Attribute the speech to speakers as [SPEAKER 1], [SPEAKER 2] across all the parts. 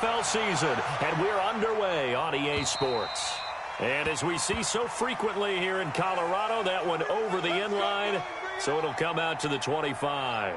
[SPEAKER 1] NFL season, and we're underway on EA Sports. And as we see so frequently here in Colorado, that one over the end line, so it'll come out to the 25.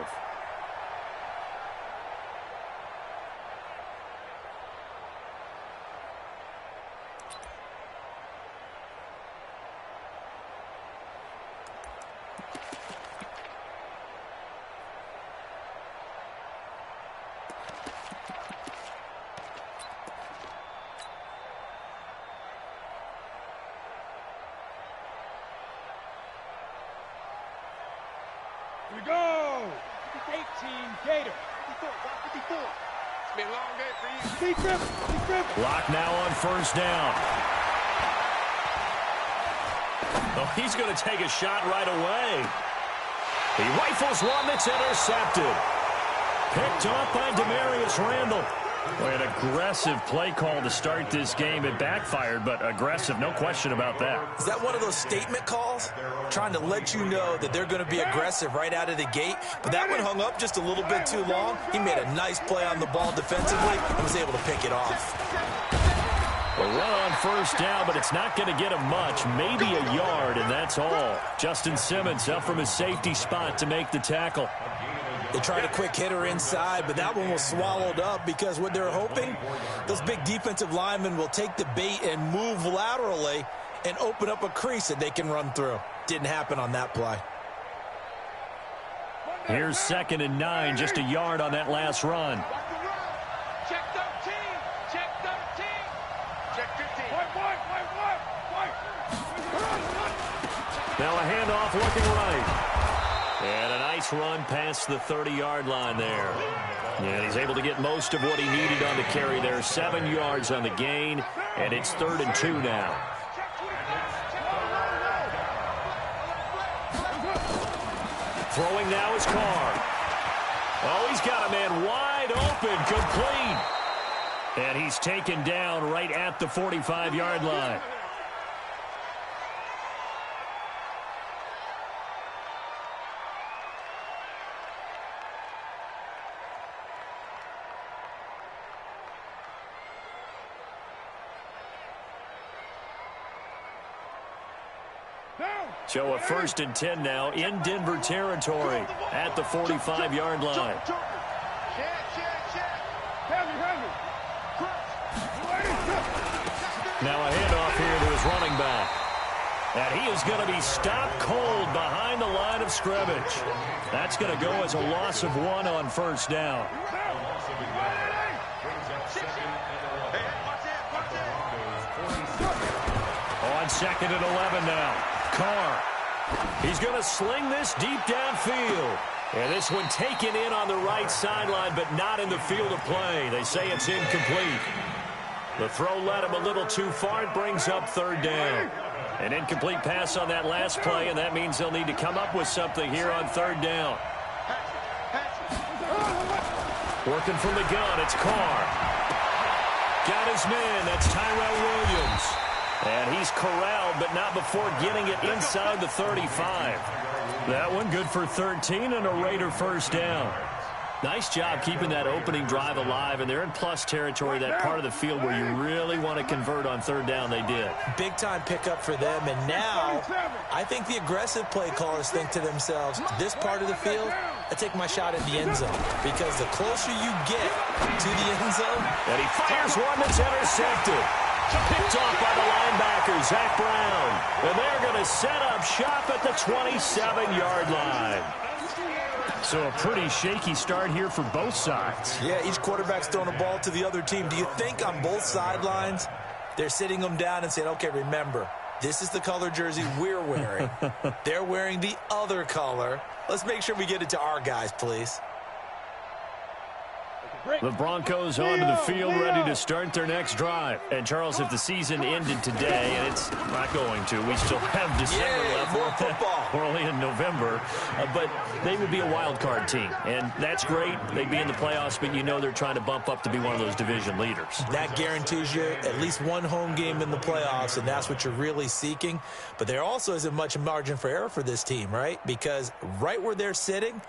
[SPEAKER 2] We go! 18, Gator. 54.
[SPEAKER 3] It's been a long day for you.
[SPEAKER 2] Deep grip.
[SPEAKER 1] Clock now on first down. Oh, he's going to take a shot right away. He rifles one that's intercepted. Picked off by Demarius Randall. Boy, an aggressive play call to start this game. It backfired, but aggressive, no question about that.
[SPEAKER 4] Is that one of those statement calls? Trying to let you know that they're going to be aggressive right out of the gate. But that one hung up just a little bit too long. He made a nice play on the ball defensively and was able to pick it off.
[SPEAKER 1] A run on first down, but it's not going to get him much. Maybe a yard, and that's all. Justin Simmons up from his safety spot to make the tackle.
[SPEAKER 4] They tried a quick hitter inside, but that one was swallowed up because what they're hoping, those big defensive linemen will take the bait and move laterally and open up a crease that they can run through. Didn't happen on that play.
[SPEAKER 1] Here's 2nd and 9, just a yard on that last run.
[SPEAKER 3] Check 13. Check 13. Check 15.
[SPEAKER 1] Now a handoff looking right. And a nice run past the 30-yard line there. And he's able to get most of what he needed on the carry there. 7 yards on the gain, and it's 3rd and 2 now. Throwing now is Carr. Oh, he's got a man wide open, complete. And he's taken down right at the 45-yard line. So a 1st and 10 now in Denver territory at the 45-yard line. Now a handoff here to his running back. And he is going to be stopped cold behind the line of scrimmage. That's going to go as a loss of 1 on first down. On 2nd and 11 now. Carr. He's going to sling this deep downfield. And this one taken in on the right sideline, but not in the field of play. They say it's incomplete. The throw led him a little too far. It brings up 3rd down. An incomplete pass on that last play, and that means they'll need to come up with something here on 3rd down. Working from the gun, it's Carr. Got his man, that's Tyrell Williams. And he's corralled, but not before getting it inside the 35. That one good for 13 and a Raider first down. Nice job keeping that opening drive alive, and they're in plus territory, that part of the field where you really want to convert on 3rd down. They did. Big-time pickup for them, and now I think the aggressive play callers think to themselves, this part of the field, I take my shot at the end zone, because the closer you get to the end zone, and he fires one that's intercepted. Picked off by the linebacker, Zach Brown. And they're going to set up shop at the 27-yard line. So a pretty shaky start here for both sides. Yeah, each quarterback's throwing a ball to the other team. Do you think on both sidelines they're sitting them down and saying, okay, remember, this is the color jersey we're wearing. They're wearing the other color. Let's make sure we get it to our guys, please. The Broncos onto the field, ready to start their next drive. And, Charles, if the season ended today, and it's not going to, we still have December left.
[SPEAKER 4] More football.
[SPEAKER 1] We're only in November. But they would be a wild card team. And that's great. They'd be in the playoffs, but you know they're trying to bump up to be one of those division leaders. That guarantees you at least one home game in the playoffs, and that's what you're really seeking. But there also isn't much margin for error for this team, right? Because right where they're sitting,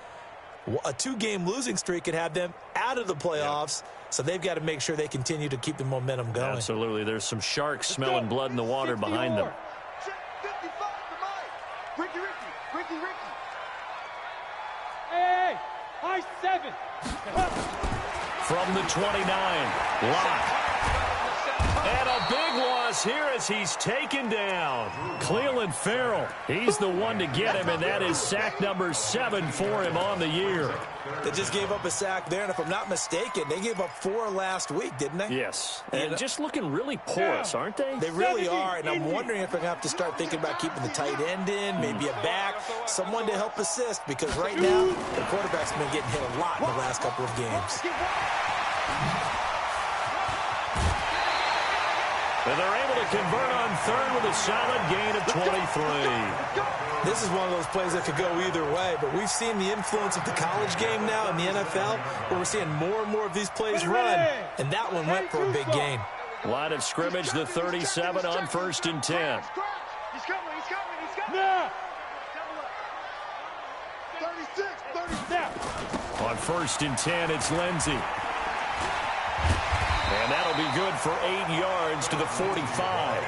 [SPEAKER 1] a 2-game losing streak could have them out of the playoffs.
[SPEAKER 4] So they've got to make sure they continue to keep the momentum going.
[SPEAKER 1] Absolutely. There's some sharks smelling blood in the water behind them.
[SPEAKER 2] Hey, high 7.
[SPEAKER 1] From the 29, Locke. And a big loss here as he's taken down. Cleveland Farrell, he's the one to get him, and that is sack number 7 for him on the year.
[SPEAKER 4] They just gave up a sack there, and if I'm not mistaken, they gave up 4 last week, didn't they?
[SPEAKER 1] Yes, and just looking really porous, aren't they?
[SPEAKER 4] They really are, and I'm wondering if they're going to have to start thinking about keeping the tight end in, maybe a back, someone to help assist, because right now, the quarterback's been getting hit a lot in the last couple of games.
[SPEAKER 1] And they're able to convert on third with a solid gain of 23.
[SPEAKER 4] This is one of those plays that could go either way, but we've seen the influence of the college game now in the NFL, where we're seeing more and more of these plays run, and that one went for a big gain.
[SPEAKER 1] Line of scrimmage, the 37 on 1st and 10.
[SPEAKER 3] He's coming.
[SPEAKER 2] Now.
[SPEAKER 3] 36.
[SPEAKER 2] Now.
[SPEAKER 1] On 1st and 10, it's Lindsey. And that'll be good for 8 yards to the 45.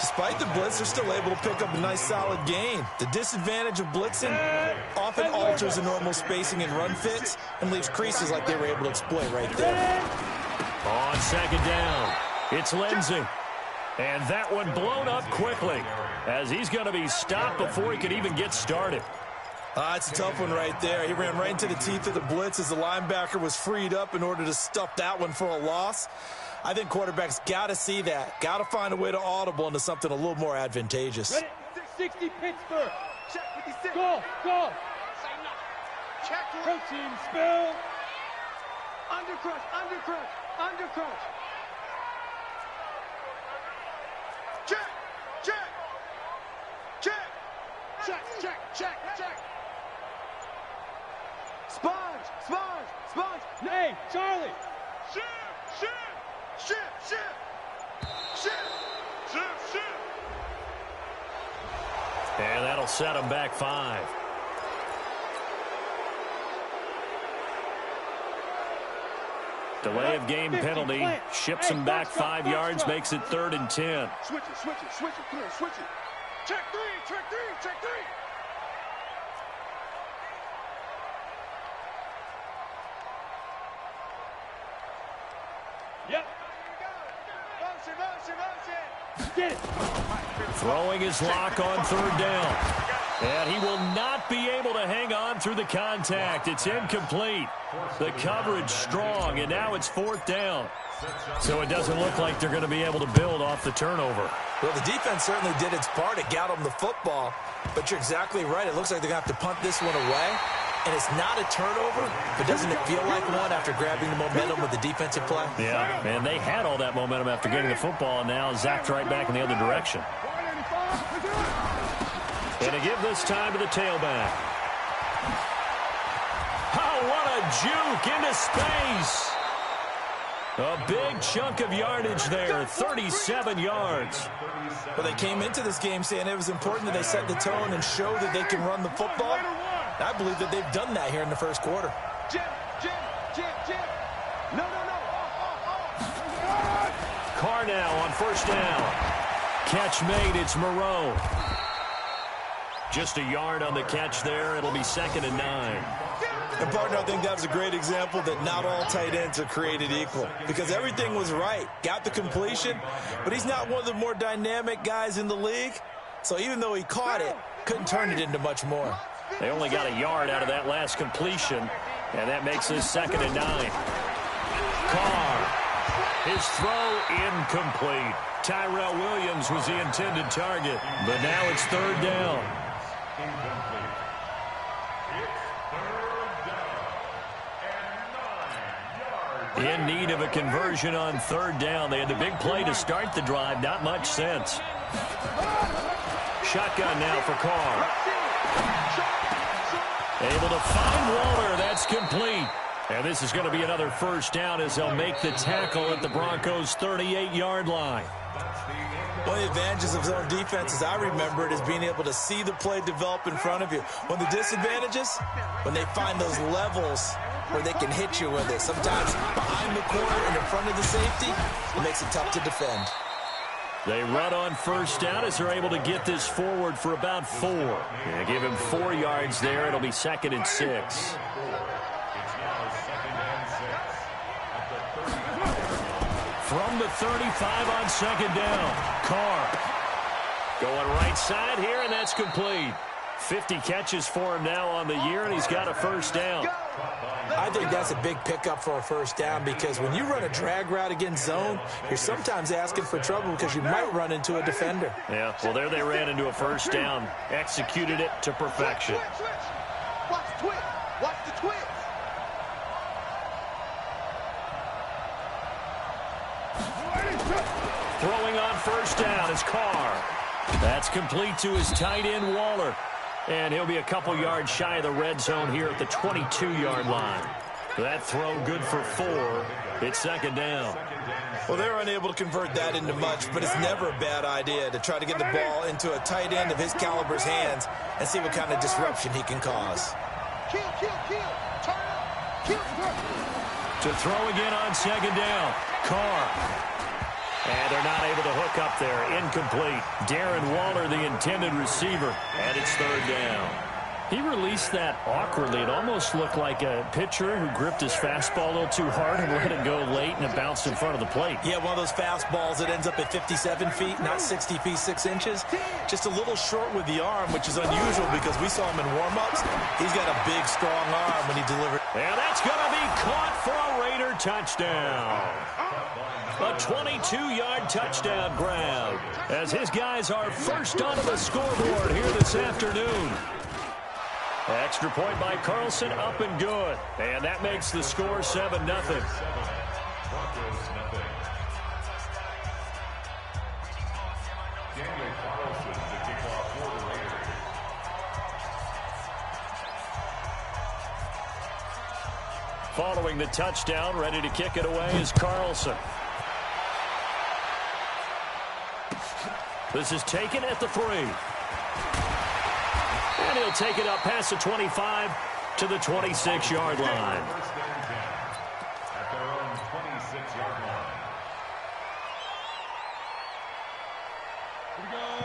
[SPEAKER 4] Despite the blitz, they're still able to pick up a nice solid gain. The disadvantage of blitzing often alters the normal spacing and run fits and leaves creases like they were able to exploit right there.
[SPEAKER 1] On 2nd down, it's Lindsey. And that one blown up quickly as he's going to be stopped before he could even get started.
[SPEAKER 4] It's a tough one right there. He ran right into the teeth of the blitz as the linebacker was freed up in order to stuff that one for a loss. I think quarterbacks got to see that. Got to find a way to audible into something a little more advantageous.
[SPEAKER 2] Ready? 60 Pittsburgh.
[SPEAKER 3] Check 56.
[SPEAKER 2] Go.
[SPEAKER 3] Say no. Check it.
[SPEAKER 2] Protein spill.
[SPEAKER 3] Undercrush. Check. Sponge.
[SPEAKER 2] Hey, Charlie.
[SPEAKER 3] Shit.
[SPEAKER 1] And that'll set him back 5. Delay of game penalty ships him back 5 yards, makes it 3rd and 10.
[SPEAKER 3] Switch it. Clear, switch it. Check three.
[SPEAKER 2] Yep.
[SPEAKER 3] Motion.
[SPEAKER 2] Get it.
[SPEAKER 1] Throwing his lock on 3rd down. And he will not be able to hang on through the contact. It's incomplete. The coverage strong, and now it's 4th down. So it doesn't look like they're going to be able to build off the turnover.
[SPEAKER 4] Well, the defense certainly did its part. It got them the football. But you're exactly right. It looks like they're going to have to punt this one away. And it's not a turnover, but doesn't it feel like one after grabbing the momentum with the defensive play?
[SPEAKER 1] Yeah, and they had all that momentum after getting the football, and now zapped right back in the other direction. And to give this time to the tailback. Oh, what a juke into space. A big chunk of yardage there, 37 yards.
[SPEAKER 4] Well, they came into this game saying it was important that they set the tone and show that they can run the football. I believe that they've done that here in the first quarter.
[SPEAKER 3] Jim. No.
[SPEAKER 1] Carr now on 1st down. Catch made, it's Moreau. Just a yard on the catch there. It'll be 2nd and 9.
[SPEAKER 4] And, partner, I think that was a great example that not all tight ends are created equal. Because everything was right. Got the completion, but he's not one of the more dynamic guys in the league. So even though he caught it, couldn't turn it into much more.
[SPEAKER 1] They only got a yard out of that last completion, and that makes this 2nd and 9. Carr, his throw incomplete. Tyrell Williams was the intended target, but now it's 3rd down. In need of a conversion on 3rd down. They had the big play to start the drive. Not much sense. Shotgun now for Carr. Able to find Waller. That's complete. And this is going to be another 1st down as they'll make the tackle at the Broncos' 38-yard line.
[SPEAKER 4] One of the advantages of zone defense, as I remember it, is being able to see the play develop in front of you. One of the disadvantages, when they find those levels where they can hit you with it. Sometimes behind the corner and in front of the safety, it makes it tough to defend.
[SPEAKER 1] They run on first down as they're able to get this forward for about 4. Yeah, give him 4 yards there. It'll be 2nd and 6. From the 35 on 2nd down, Carr going right side here, and that's complete. 50 catches for him now on the year, and he's got a first down.
[SPEAKER 4] I think that's a big pickup for a first down because when you run a drag route against zone, you're sometimes asking for trouble because you might run into a defender.
[SPEAKER 1] Yeah, well, there they ran into a first down. Executed it to perfection.
[SPEAKER 3] Watch the twist. Watch the twist.
[SPEAKER 1] Throwing on first down is Carr. That's complete to his tight end, Waller. And he'll be a couple yards shy of the red zone here at the 22-yard line. That throw good for 4. It's 2nd down.
[SPEAKER 4] Well, they're unable to convert that into much, but it's never a bad idea to try to get the ball into a tight end of his caliber's hands and see what kind of disruption he can cause.
[SPEAKER 3] Kill. Turn up. Kill.
[SPEAKER 1] To throw again on 2nd down, Carr. And they're not able to hook up there. Incomplete. Darren Waller, the intended receiver. And it's 3rd down. He released that awkwardly. It almost looked like a pitcher who gripped his fastball a little too hard and let it go late, and it bounced in front of the plate.
[SPEAKER 4] Yeah, one of those fastballs that ends up at 57 feet, not 60 feet, 6 inches. Just a little short with the arm, which is unusual because we saw him in warm-ups. He's got a big, strong arm when he delivered.
[SPEAKER 1] And that's going to be caught for a Raider touchdown. A 22-yard touchdown grab as his guys are first onto the scoreboard here this afternoon. Extra point by Carlson, up and good. And that makes the score 7-0. Following the touchdown, ready to kick it away is Carlson. This is taken at the 3. And he'll take it up past the 25 to the 26-yard line.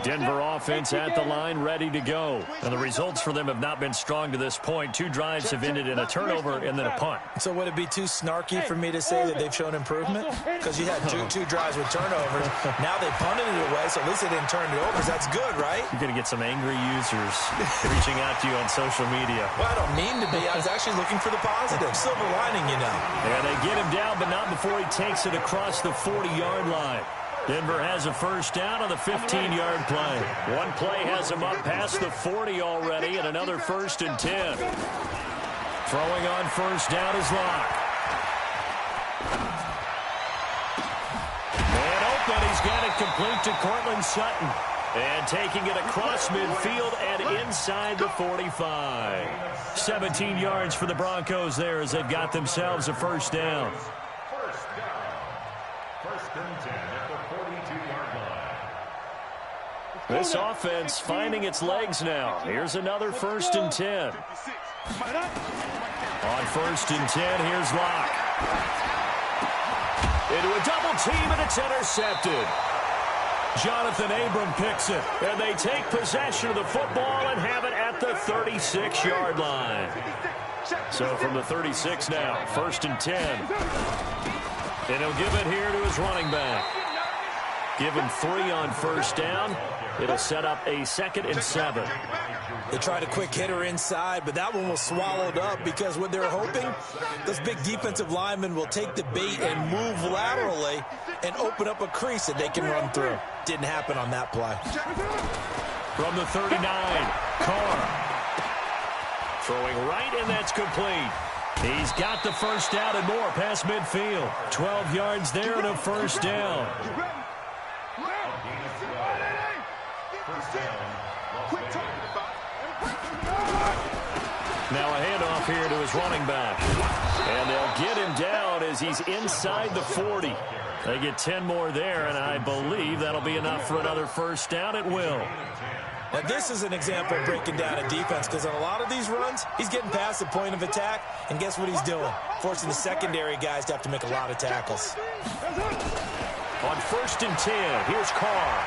[SPEAKER 1] Denver offense at the line, ready to go. And the results for them have not been strong to this point. 2 drives have ended in a turnover and then a punt.
[SPEAKER 4] So would it be too snarky for me to say that they've shown improvement? Because you had two drives with turnovers. Now they punted it away, so at least they didn't turn it over. That's good, right?
[SPEAKER 1] You're going to get some angry users reaching out to you on social media.
[SPEAKER 4] Well, I don't mean to be. I was actually looking for the positive. Silver lining, you know.
[SPEAKER 1] Yeah, they get him down, but not before he takes it across the 40-yard line. Denver has a first down on the 15-yard play. One play has him up past the 40 already, and another 1st and 10. Throwing on first down is Locke. And open, he's got it complete to Cortland Sutton. And taking it across midfield and inside the 45. 17 yards for the Broncos there as they've got themselves a first down. This offense finding its legs now. Here's another 1st and 10. On 1st and 10, here's Locke. Into a double team, and it's intercepted. Jonathan Abram picks it, and they take possession of the football and have it at the 36-yard line. So from the 36 now, 1st and 10. And he'll give it here to his running back. Give him 3 on first down. It'll set up a 2nd and 7.
[SPEAKER 4] They tried a quick hitter inside, but that one was swallowed up because what they're hoping, those big defensive linemen will take the bait and move laterally and open up a crease that they can run through. Didn't happen on that play.
[SPEAKER 1] From the 39, Carr. Throwing right, and that's complete. He's got the first down and more past midfield. 12 yards there and a first down. Now a handoff here to his running back. And they'll get him down as he's inside the 40. They get 10 more there, and I believe that'll be enough for another first down. It will.
[SPEAKER 4] Now, this is an example of breaking down a defense because on a lot of these runs, he's getting past the point of attack, and guess what he's doing? Forcing the secondary guys to have to make a lot of tackles.
[SPEAKER 1] On 1st and 10, here's Carr.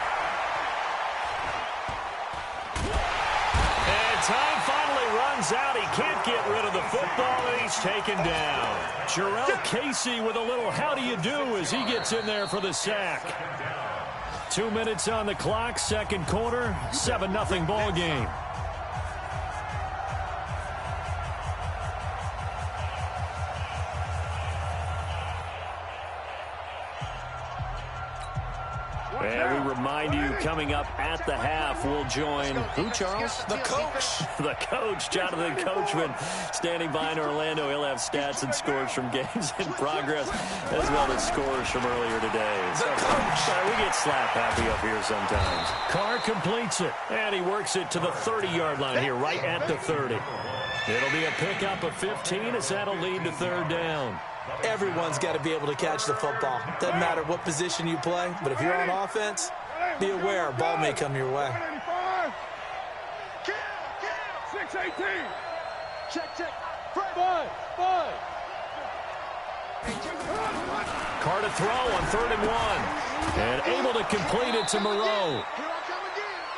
[SPEAKER 1] And time finally runs out. He can't get rid of the football, and he's taken down. Jarrell Casey with a little how do you do as he gets in there for the sack. 2 minutes on the clock, second quarter, 7-0 ball game. And we remind you, coming up at the half, we'll join who, Charles?
[SPEAKER 4] The coach.
[SPEAKER 1] The coach, Jonathan Coachman, standing by in Orlando. He'll have stats and scores from games in progress, as well as scores from earlier today.
[SPEAKER 4] The coach.
[SPEAKER 1] We get slap happy up here sometimes. Carr completes it, and he works it to the 30-yard line here, right at the 30. It'll be a pickup of 15 as that'll lead to third down.
[SPEAKER 4] Everyone's got to be able to catch the football. Doesn't matter what position you play, but if you're on offense, be aware a ball may come your way.
[SPEAKER 2] 6-18.
[SPEAKER 3] Check.
[SPEAKER 2] Five.
[SPEAKER 1] Carr to throw on 3rd and 1. And able to complete it to Moreau.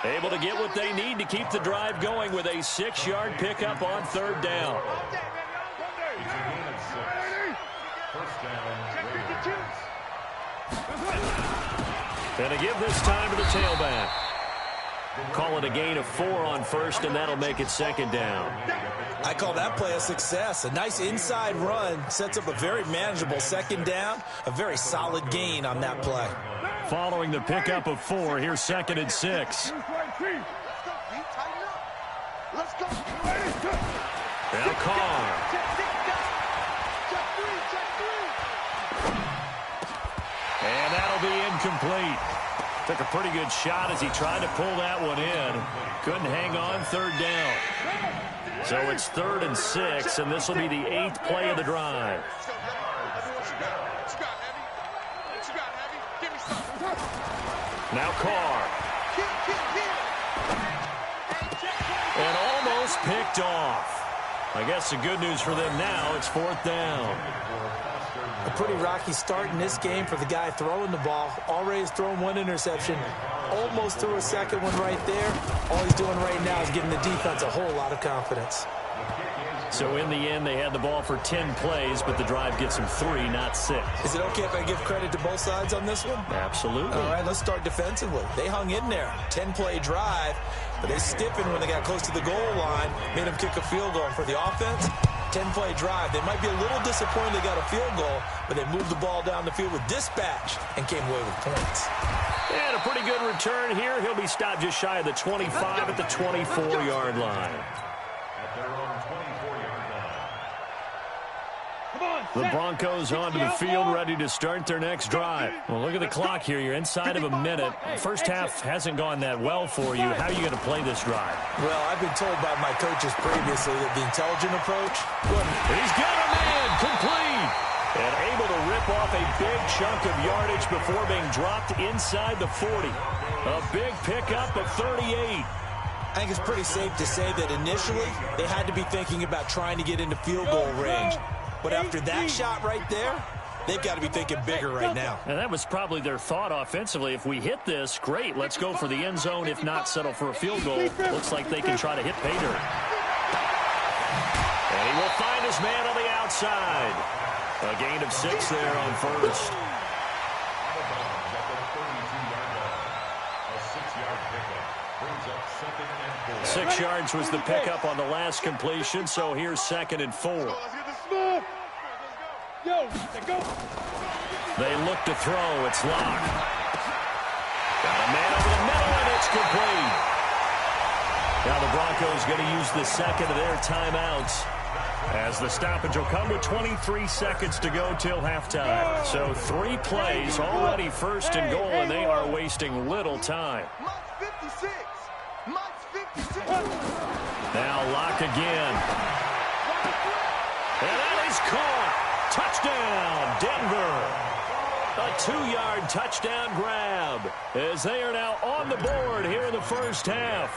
[SPEAKER 1] Able to get what they need to keep the drive going with a 6-yard pickup on 3rd down. And to give this time to the tailback. Call it a gain of 4 on 1st, and that'll make it 2nd down.
[SPEAKER 4] I call that play a success. A nice inside run sets up a very manageable 2nd down. A very solid gain on that play.
[SPEAKER 1] Following the pickup of 4, here's 2nd and 6.
[SPEAKER 3] Let's go.
[SPEAKER 1] Now Carr. And that'll be incomplete. Took a pretty good shot as he tried to pull that one in. Couldn't hang on, 3rd down. So it's 3rd and 6, and this will be the 8th play of the drive. Now Carr. And almost picked off. I guess the good news for them now, it's 4th down.
[SPEAKER 4] A pretty rocky start in this game for the guy throwing the ball. Already has thrown 1 interception. Almost threw a 2nd one right there. All he's doing right now is giving the defense a whole lot of confidence.
[SPEAKER 1] So in the end, they had the ball for 10 plays, but the drive gets them 3, not 6.
[SPEAKER 4] Is it okay if I give credit to both sides on this one?
[SPEAKER 1] Absolutely.
[SPEAKER 4] All right, let's start defensively. They hung in there. 10-play drive, but they stiffened when they got close to the goal line, made them kick a field goal. For the offense, 10-play drive. They might be a little disappointed they got a field goal, but they moved the ball down the field with dispatch and came away with points.
[SPEAKER 1] And a pretty good return here. He'll be stopped just shy of the 25 at the 24-yard line. The Broncos onto the field, ready to start their next drive. Well, look at the clock here. You're inside of a minute. First half hasn't gone that well for you. How are you going to play this drive?
[SPEAKER 4] Well, I've been told by my coaches previously that the intelligent approach...
[SPEAKER 1] He's got a man, complete. And able to rip off a big chunk of yardage before being dropped inside the 40. A big pickup of 38.
[SPEAKER 4] I think it's pretty safe to say that initially they had to be thinking about trying to get into field goal range. But after that shot right there, they've got to be thinking bigger right now.
[SPEAKER 1] And that was probably their thought offensively. If we hit this, great, let's go for the end zone. If not, settle for a field goal. Looks like they can try to hit pay dirt. And he will find his man on the outside. A gain of 6 there on 1st. 6 yards was the pickup on the last completion, so here's 2nd and 4. They look to throw. It's locked. Got a man over the middle, and it's complete. Now the Broncos going to use the 2nd of their timeouts, as the stoppage will come with 23 seconds to go till halftime. So 3 plays, already 1st and goal, and they are wasting little time. Now Lock again. And that is caught. Touchdown, Denver. A 2-yard touchdown grab as they are now on the board here in the first half.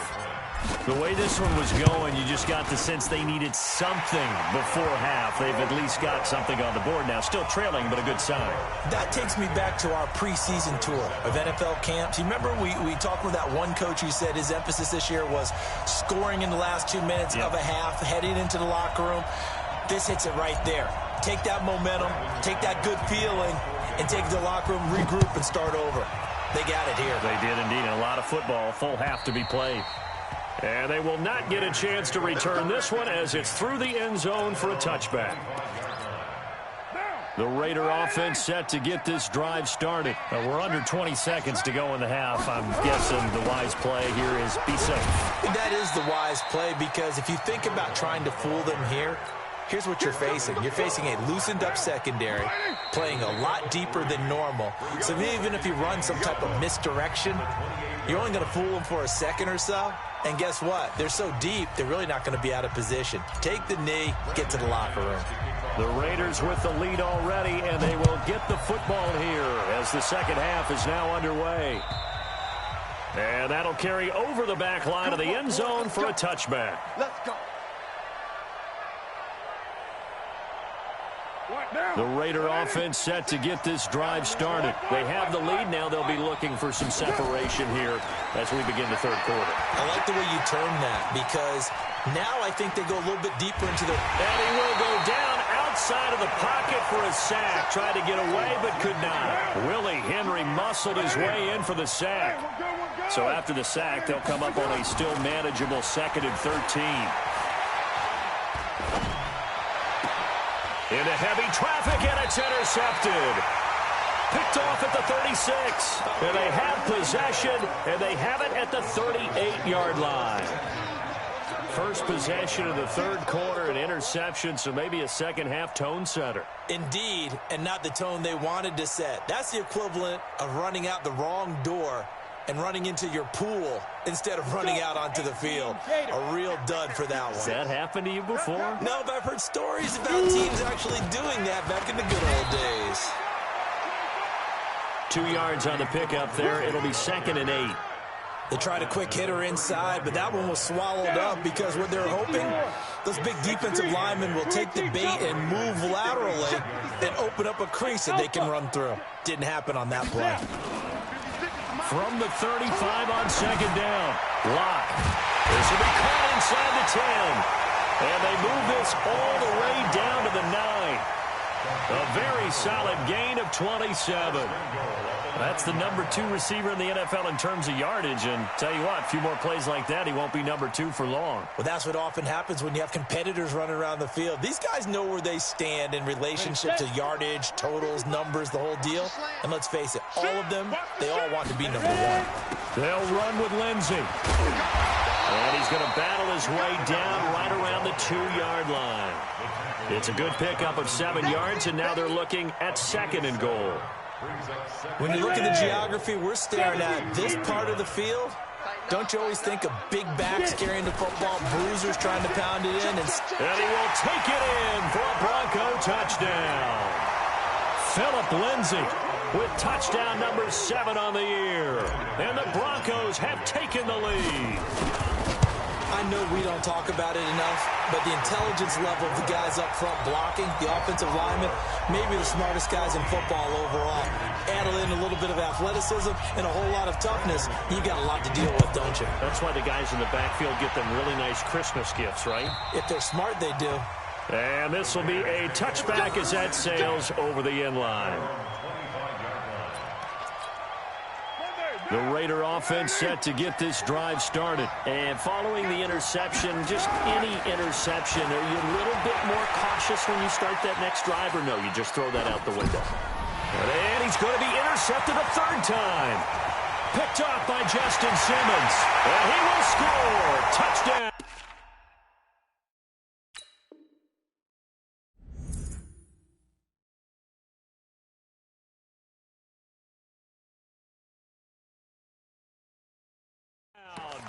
[SPEAKER 1] The way this one was going, you just got the sense they needed something before half. They've at least got something on the board now. Still trailing, but a good sign.
[SPEAKER 4] That takes me back to our preseason tour of NFL camps. You remember we talked with that one coach who said his emphasis this year was scoring in the last 2 minutes of a half, heading into the locker room. This hits it right there. Take that momentum, take that good feeling, and take it to the locker room, regroup, and start over. They got it here.
[SPEAKER 1] They did indeed, and a lot of football, full half to be played. And they will not get a chance to return this one as it's through the end zone for a touchback. The Raider offense set to get this drive started. We're under 20 seconds to go in the half. I'm guessing the wise play here is be safe.
[SPEAKER 4] That is the wise play, because if you think about trying to fool them here, here's what you're facing. You're facing a loosened up secondary, playing a lot deeper than normal. So even if you run some type of misdirection, you're only going to fool them for a second or so. And guess what? They're so deep, they're really not going to be out of position. Take the knee, get to the locker room.
[SPEAKER 1] The Raiders with the lead already, and they will get the football here as the second half is now underway. And that'll carry over the back line of the end zone for a touchback.
[SPEAKER 3] Let's go.
[SPEAKER 1] The Raider offense set to get this drive started. They have the lead. Now they'll be looking for some separation here as we begin the third quarter.
[SPEAKER 4] I like the way you term that, because now I think they go a little bit deeper into the...
[SPEAKER 1] And he will go down outside of the pocket for a sack. Tried to get away, but could not. Willie Henry muscled his way in for the sack. So after the sack, they'll come up on a still manageable 2nd and 13. Into heavy traffic, and it's intercepted. Picked off at the 36. And they have possession, and they have it at the 38-yard line. First possession of the third quarter, an interception, so maybe a second-half tone setter.
[SPEAKER 4] Indeed, and not the tone they wanted to set. That's the equivalent of running out the wrong door and running into your pool instead of running out onto the field. A real dud for that one.
[SPEAKER 1] Has that happened to you before?
[SPEAKER 4] No, but I've heard stories about teams actually doing that back in the good old days.
[SPEAKER 1] 2 yards on the pickup there. It'll be 2nd and 8.
[SPEAKER 4] They tried a quick hitter inside, but that one was swallowed up because what they're hoping, those big defensive linemen will take the bait and move laterally and open up a crease that they can run through. Didn't happen on that play.
[SPEAKER 1] From the 35 on 2nd down. Lock. This will be caught inside the 10. And they move this all the way down to the 9. A very solid gain of 27. That's the number 2 receiver in the NFL in terms of yardage. And tell you what, a few more plays like that, he won't be number 2 for long.
[SPEAKER 4] Well, that's what often happens when you have competitors running around the field. These guys know where they stand in relationship to yardage, totals, numbers, the whole deal. And let's face it, all of them, they all want to be number 1.
[SPEAKER 1] They'll run with Lindsey. And he's going to battle his way down right around the 2-yard line. It's a good pickup of 7 yards, and now they're looking at 2nd and goal.
[SPEAKER 4] When you look at the geography we're staring at, this part of the field, don't you always think of big backs carrying the football, bruisers trying to pound it in? And
[SPEAKER 1] he will take it in for a Bronco touchdown. Phillip Lindsay with touchdown number 7 on the year. And the Broncos have taken the lead.
[SPEAKER 4] I know we don't talk about it enough, but the intelligence level of the guys up front blocking, the offensive linemen, maybe the smartest guys in football overall. Add in a little bit of athleticism and a whole lot of toughness, you got a lot to deal with, don't you?
[SPEAKER 1] That's why the guys in the backfield get them really nice Christmas gifts, right?
[SPEAKER 4] If they're smart, they do.
[SPEAKER 1] And this will be a touchback as that sails over the end line. The Raider offense set to get this drive started. And following the interception, just any interception, are you a little bit more cautious when you start that next drive, or no, you just throw that out the window? And he's going to be intercepted a 3rd time. Picked off by Justin Simmons. And he will score. Touchdown.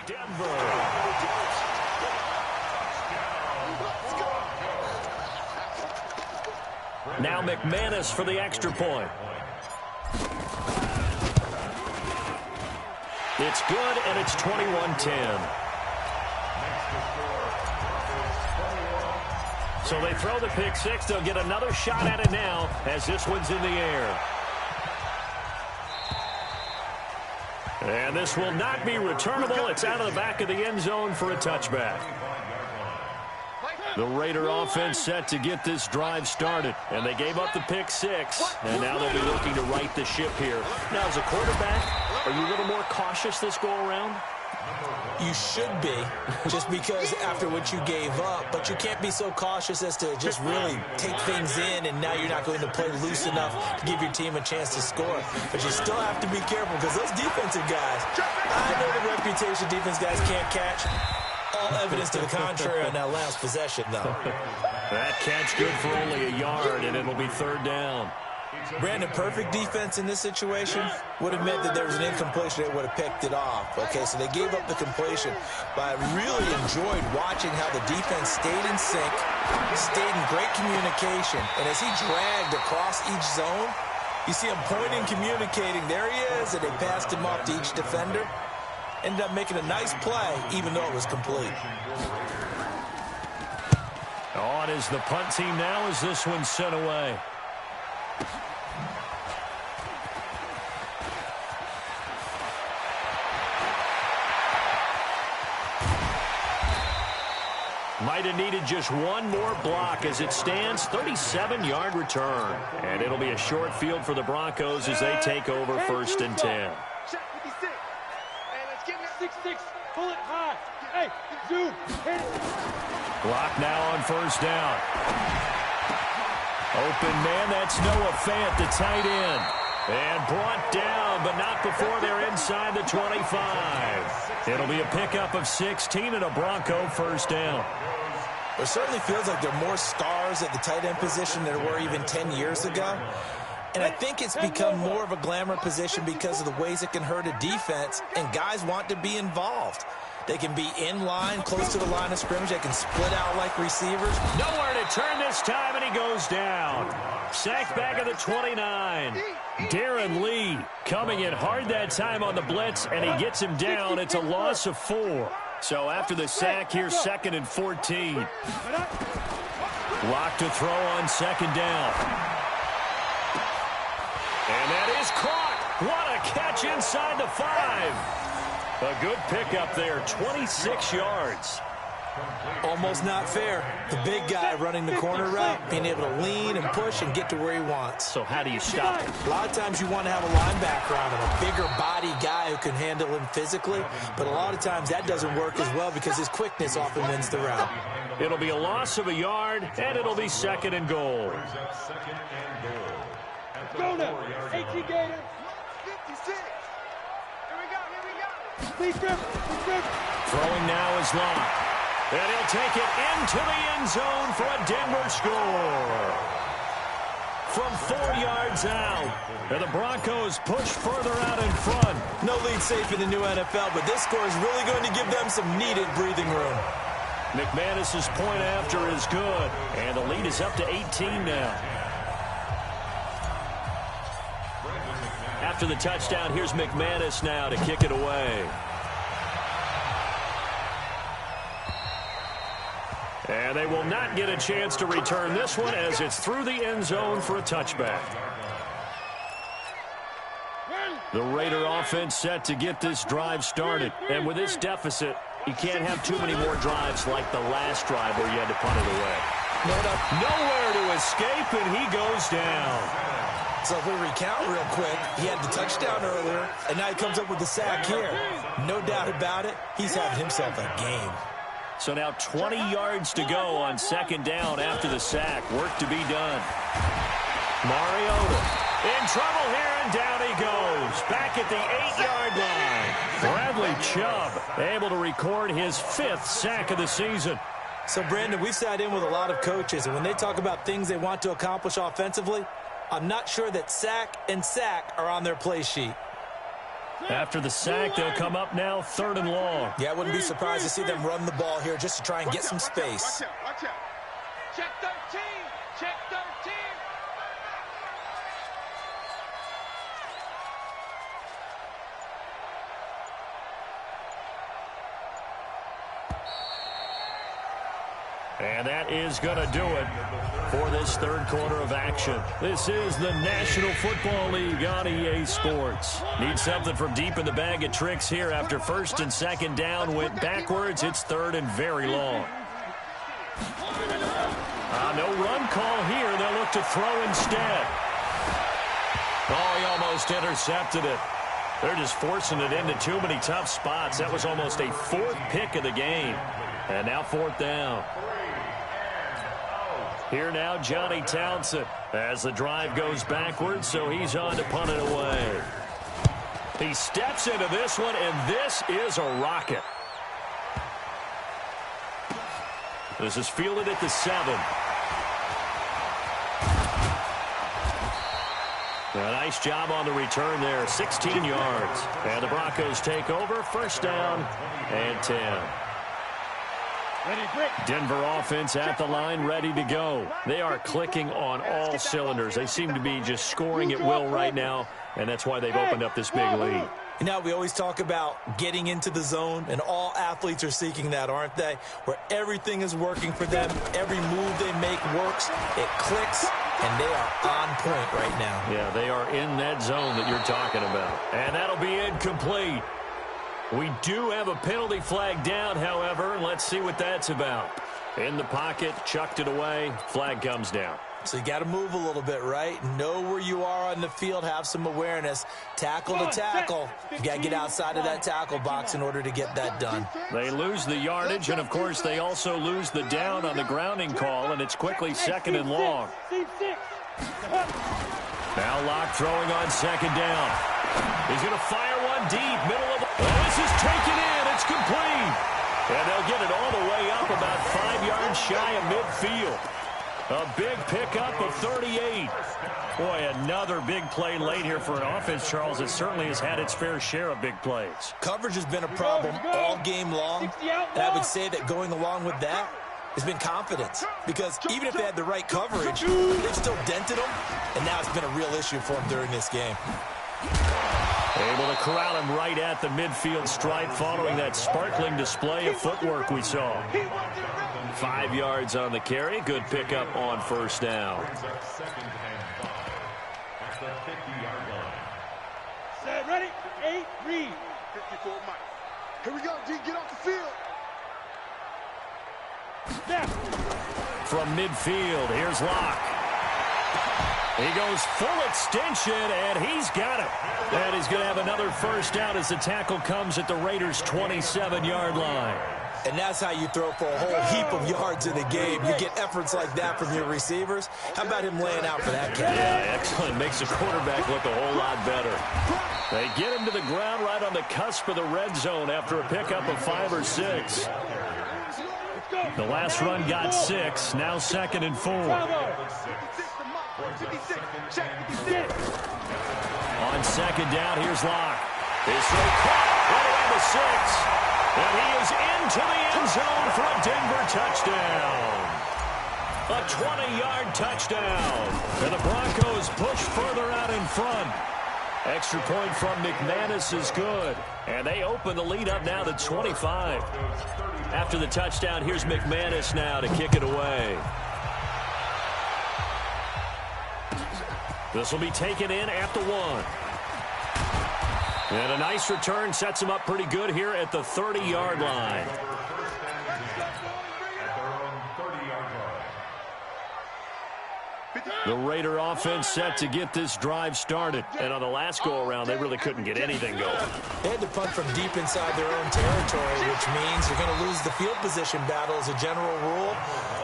[SPEAKER 1] Denver. Now McManus for the extra point. It's good, and it's 21-10. So they throw the pick six. They'll get another shot at it now as this one's in the air. And this will not be returnable. It's out of the back of the end zone for a touchback. The Raider offense set to get this drive started. And they gave up the pick six. And now they'll be looking to right the ship here. Now, as a quarterback, are you a little more cautious this go-around?
[SPEAKER 4] You should be, just because after what you gave up. But you can't be so cautious as to just really take things in, and now you're not going to play loose enough to give your team a chance to score. But you still have to be careful because those defensive guys, I know the reputation defense guys can't catch. All evidence to the contrary on that last possession, though.
[SPEAKER 1] That catch good for only a yard, and it'll be third down.
[SPEAKER 4] Brandon, perfect defense in this situation would have meant that there was an incompletion. They would have picked it off. Okay, so they gave up the completion. But I really enjoyed watching how the defense stayed in sync, stayed in great communication. And as he dragged across each zone, you see him pointing, communicating. There he is, and they passed him off to each defender. Ended up making a nice play, even though it was complete.
[SPEAKER 1] On is the punt team now as this one's sent away. Might have needed just one more block. As it stands, 37-yard return. And it'll be a short field for the Broncos as they take over 1st and 10.
[SPEAKER 3] Check 56. Hey, let's get it.
[SPEAKER 2] 6-6. Pull it high. Hey, zoom. Hit it.
[SPEAKER 1] Clock now on 1st down. Open man, that's Noah Fant, the tight end. And brought down, but not before they're inside the 25. It'll be a pickup of 16 and a Bronco 1st down.
[SPEAKER 4] It certainly feels like there are more stars at the tight end position than there were even 10 years ago. And I think it's become more of a glamour position because of the ways it can hurt a defense, and guys want to be involved. They can be in line, close to the line of scrimmage. They can split out like receivers.
[SPEAKER 1] Nowhere to turn this time, and he goes down. Sacked back at the 29. Darren Lee coming in hard that time on the blitz, and he gets him down. It's a loss of 4. So after the sack, here's 2nd and 14. Lock to throw on 2nd down. And that is caught. What a catch inside the 5. A good pickup there, 26 yards.
[SPEAKER 4] Almost not fair. The big guy running the corner route, being able to lean and push and get to where he wants.
[SPEAKER 1] So how do you stop it?
[SPEAKER 4] A lot of times you want to have a linebacker on him, a bigger body guy who can handle him physically. But a lot of times that doesn't work as well because his quickness often wins the route.
[SPEAKER 1] It'll be a loss of a yard, and it'll be 2nd and goal.
[SPEAKER 2] Go now. 18 Gators.
[SPEAKER 3] 56. Here we go.
[SPEAKER 2] Please grip.
[SPEAKER 1] Throwing now is Locke. And he'll take it into the end zone for a Denver score. From 4 yards out. And the Broncos push further out in front.
[SPEAKER 4] No lead safe in the new NFL, but this score is really going to give them some needed breathing room.
[SPEAKER 1] McManus's point after is good. And the lead is up to 18 now. After the touchdown, here's McManus now to kick it away. And they will not get a chance to return this one as it's through the end zone for a touchback. The Raider offense set to get this drive started. And with this deficit, you can't have too many more drives like the last drive where you had to punt it away. Nowhere to escape, and he goes down.
[SPEAKER 4] So if we recount real quick, he had the touchdown earlier, and now he comes up with the sack here. No doubt about it, he's having himself a game.
[SPEAKER 1] So now 20 yards to go on 2nd down after the sack. Work to be done. Mariota in trouble here, and down he goes. Back at the 8-yard line. Bradley Chubb able to record his 5th sack of the season.
[SPEAKER 4] So, Brandon, we've sat in with a lot of coaches, and when they talk about things they want to accomplish offensively, I'm not sure that sack and sack are on their play sheet.
[SPEAKER 1] After the sack, they'll come up now 3rd and long.
[SPEAKER 4] Yeah, I wouldn't be surprised to see them run the ball here just to try and get some space.
[SPEAKER 3] Watch out. Check 13. Check 13.
[SPEAKER 1] And that is going to do it for this third quarter of action. This is the National Football League on EA Sports. Need something from deep in the bag of tricks here after first and second down went backwards. It's third and very long. No run call here. They'll look to throw instead. Oh, he almost intercepted it. They're just forcing it into too many tough spots. That was almost a fourth pick of the game. And now fourth down. Here now, Johnny Townsend, as the drive goes backwards, so he's on to punt it away. He steps into this one, and this is a rocket. This is fielded at the 7. A nice job on the return there, 16 yards. And the Broncos take over, first down and 10. Denver offense at the line, ready to go. They are clicking on all cylinders. They seem to be just scoring at will right now, and that's why they've opened up this big lead.
[SPEAKER 4] You know, we always talk about getting into the zone, and all athletes are seeking that, aren't they? Where everything is working for them, every move they make works, it clicks, and they are on point right now.
[SPEAKER 1] Yeah, they are in that zone that you're talking about. And that'll be incomplete. We do have a penalty flag down, however, and let's see what that's about. In the pocket, chucked it away, flag comes down.
[SPEAKER 4] So you got to move a little bit, right? Know where you are on the field, have some awareness. Tackle to tackle. You got to get outside of that tackle box in order to get that done.
[SPEAKER 1] They lose the yardage, and, of course, they also lose the down on the grounding call, and it's quickly second and long. Now Locke throwing on second down. He's going to fire one deep, middle of the... Oh, this is taken in. It's complete. And they'll get it all the way up about 5 yards shy of midfield. A big pickup of 38. Boy, another big play late here for an offense, Charles. It certainly has had its fair share of big plays.
[SPEAKER 4] Coverage has been a problem all game long. And I would say that going along with that has been confidence. Because even if they had the right coverage, they've still dented them. And now it's been a real issue for them during this game.
[SPEAKER 1] Able to corral him right at the midfield stripe following that sparkling display of footwork we saw. 5 yards on the carry. Good pickup on first down.
[SPEAKER 2] Set, ready, 8, read.
[SPEAKER 3] 54 Mike. Here we go, D, get off the field.
[SPEAKER 2] Snap.
[SPEAKER 1] From midfield, here's Locke. He goes full extension, and he's got it. And he's going to have another first down as the tackle comes at the Raiders' 27-yard line.
[SPEAKER 4] And that's how you throw for a whole heap of yards in a game. You get efforts like that from your receivers. How about him laying out for that catch?
[SPEAKER 1] Yeah, excellent. Makes the quarterback look a whole lot better. They get him to the ground right on the cusp of the red zone after a pickup of 5 or 6. The last run got 6. Now second and 4. On second down, here's Locke. His throw caught right around the 6. And he is into the end zone for a Denver touchdown. A 20-yard touchdown. And the Broncos push further out in front. Extra point from McManus is good. And they open the lead up now to 25. After the touchdown, here's McManus now to kick it away. This will be taken in at the 1. And a nice return sets him up pretty good here at the 30-yard line. The Raider offense set to get this drive started. And on the last go-around, they really couldn't get anything going.
[SPEAKER 4] They had to punt from deep inside their own territory, which means they're going to lose the field position battle as a general rule.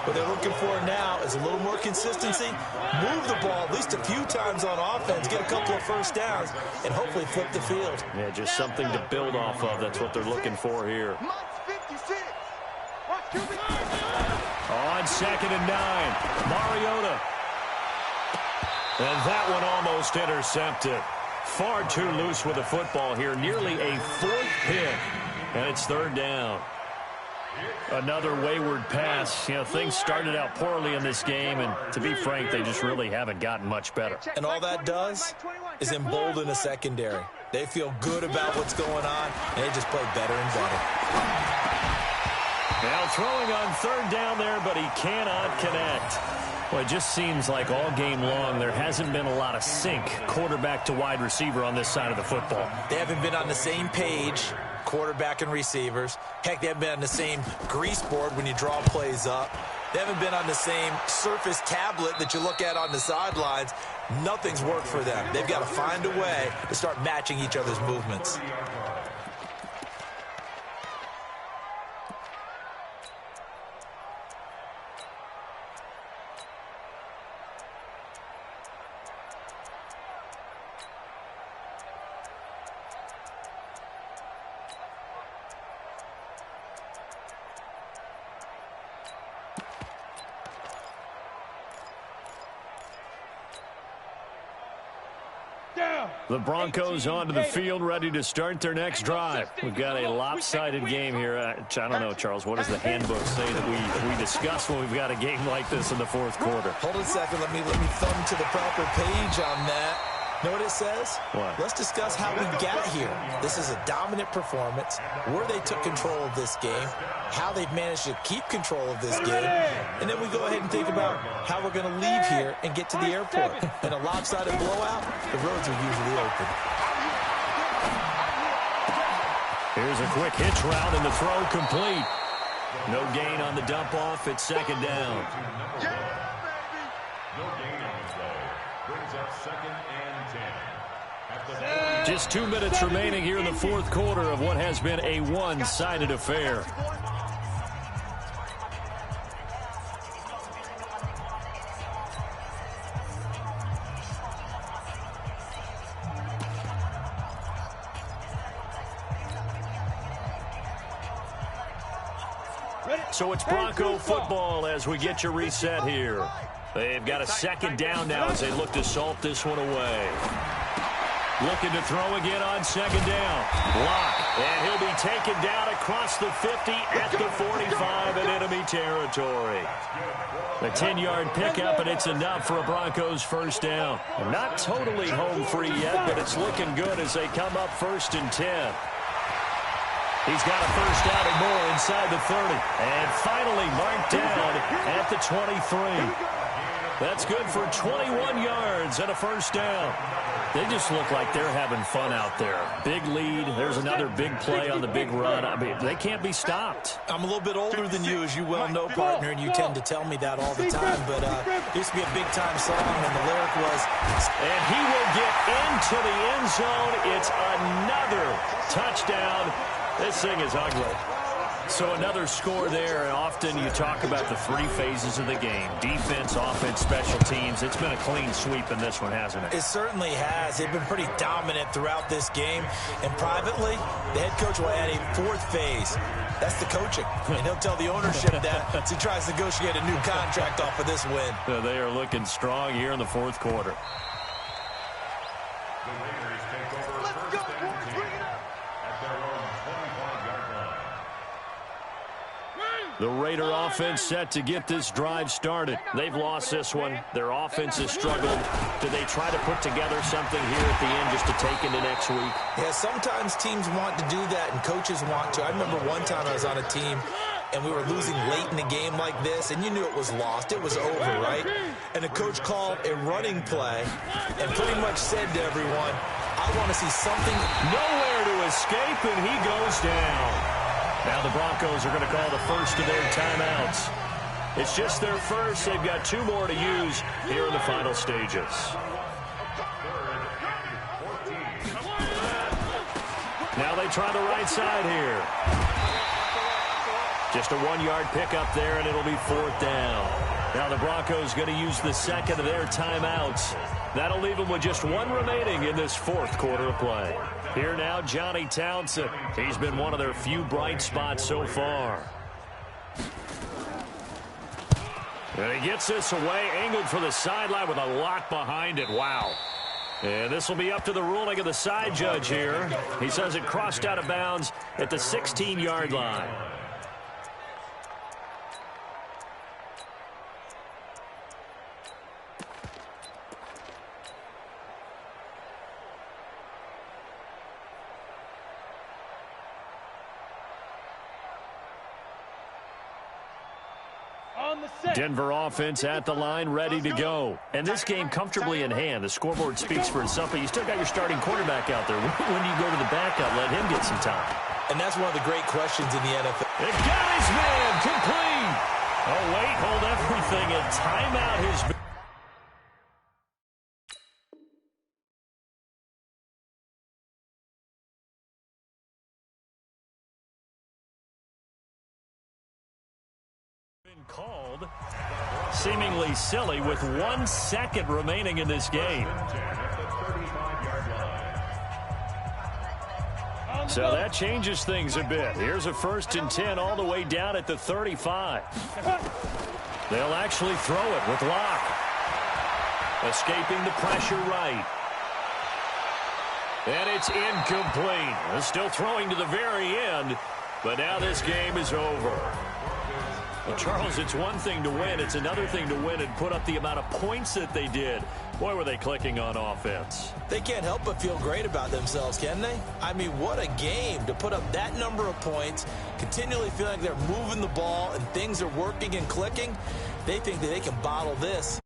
[SPEAKER 4] What they're looking for now is a little more consistency, move the ball at least a few times on offense, get a couple of first downs, and hopefully flip the field.
[SPEAKER 1] Yeah, just something to build off of. That's what they're looking for here. On second and 9, Mariota. And that one almost intercepted. Far too loose with the football here. Nearly a 4th pick. And it's third down. Another wayward pass. You know, things started out poorly in this game, and to be frank, they just really haven't gotten much better.
[SPEAKER 4] And all that does is embolden a secondary. They feel good about what's going on, and they just play better and better.
[SPEAKER 1] Now throwing on third down there, but he cannot connect. Well, it just seems like all game long there hasn't been a lot of sync quarterback to wide receiver on this side of the football.
[SPEAKER 4] They haven't been on the same page, quarterback and receivers. Heck, they haven't been on the same grease board when you draw plays up. They haven't been on the same surface tablet that you look at on the sidelines. Nothing's worked for them. They've got to find a way to start matching each other's movements.
[SPEAKER 1] The Broncos onto the field, ready to start their next drive. We've got a lopsided game here. I don't know, Charles, what does the handbook say that we discuss when we've got a game like this in the fourth quarter?
[SPEAKER 4] Hold on a second. Let me thumb to the proper page on that. Know what it says?
[SPEAKER 1] What?
[SPEAKER 4] Let's discuss how we got here. This is a dominant performance, where they took control of this game, how they've managed to keep control of this game, and then we go ahead and think about how we're going to leave here and get to the airport. In a lopsided blowout, the roads are usually open.
[SPEAKER 1] Here's a quick hitch route and the throw complete. No gain on the dump off. It's second down. Just 2 minutes remaining here in the fourth quarter of what has been a one-sided affair. So it's Bronco football as we get you reset here. They've got a second down now as they look to salt this one away. Looking to throw again on second down. Block. And he'll be taken down across the 50 at the 45 in enemy territory. The 10-yard pickup, and it's enough for a Broncos first down. Not totally home free yet, but it's looking good as they come up 1st and 10. He's got a first down and more inside the 30. And finally marked down at the 23. That's good for 21 yards and a first down. They just look like they're having fun out there. Big lead. There's another big play on the big run. I mean, they can't be stopped.
[SPEAKER 4] I'm a little bit older than you, as you well know, partner, and you tend to tell me that all the time. But it used to be a big-time song, and the lyric was...
[SPEAKER 1] And he will get into the end zone. It's another touchdown. This thing is ugly. So another score there, and often you talk about the three phases of the game. Defense, offense, special teams. It's been a clean sweep in this one, hasn't it?
[SPEAKER 4] It certainly has. They've been pretty dominant throughout this game. And privately, the head coach will add a fourth phase. That's the coaching. And he'll tell the ownership that as he tries to negotiate a new contract off of this win.
[SPEAKER 1] So they are looking strong here in the fourth quarter. The Raider offense set to get this drive started. They've lost this one. Their offense has struggled. Do they try to put together something here at the end just to take into next week?
[SPEAKER 4] Yeah, sometimes teams want to do that and coaches want to. I remember one time I was on a team and we were losing late in the game like this, and you knew it was lost. It was over, right? And the coach called a running play and pretty much said to everyone, I want to see something.
[SPEAKER 1] Nowhere to escape, and he goes down. Now the Broncos are going to call the first of their timeouts. It's just their first. They've got two more to use here in the final stages. Now they try the right side here. Just a 1-yard pickup there, and it'll be fourth down. Now the Broncos going to use the second of their timeouts. That'll leave them with just one remaining in this fourth quarter of play. Here now, Johnny Townsend. He's been one of their few bright spots so far. And he gets this away, angled for the sideline with a lot behind it. Wow. And this will be up to the ruling of the side judge here. He says it crossed out of bounds at the 16-yard line.
[SPEAKER 2] on the set.
[SPEAKER 1] Denver offense at the line, ready to go. And this game comfortably in hand. The scoreboard speaks for itself, but you still got your starting quarterback out there. When do you go to the backup, let him get some time?
[SPEAKER 4] And that's one of the great questions in the NFL.
[SPEAKER 1] It got his man, complete. Oh, wait, hold everything, and timeout his... called seemingly silly with 1 second remaining in this game. So that changes things a bit. Here's a 1st and 10 all the way down at the 35. They'll actually throw it with Locke. Escaping the pressure right. And it's incomplete. They're still throwing to the very end, but now this game is over. Well, Charles, it's one thing to win. It's another thing to win and put up the amount of points that they did. Boy, were they clicking on offense.
[SPEAKER 4] They can't help but feel great about themselves, can they? I mean, what a game to put up that number of points, continually feeling like they're moving the ball and things are working and clicking. They think that they can bottle this.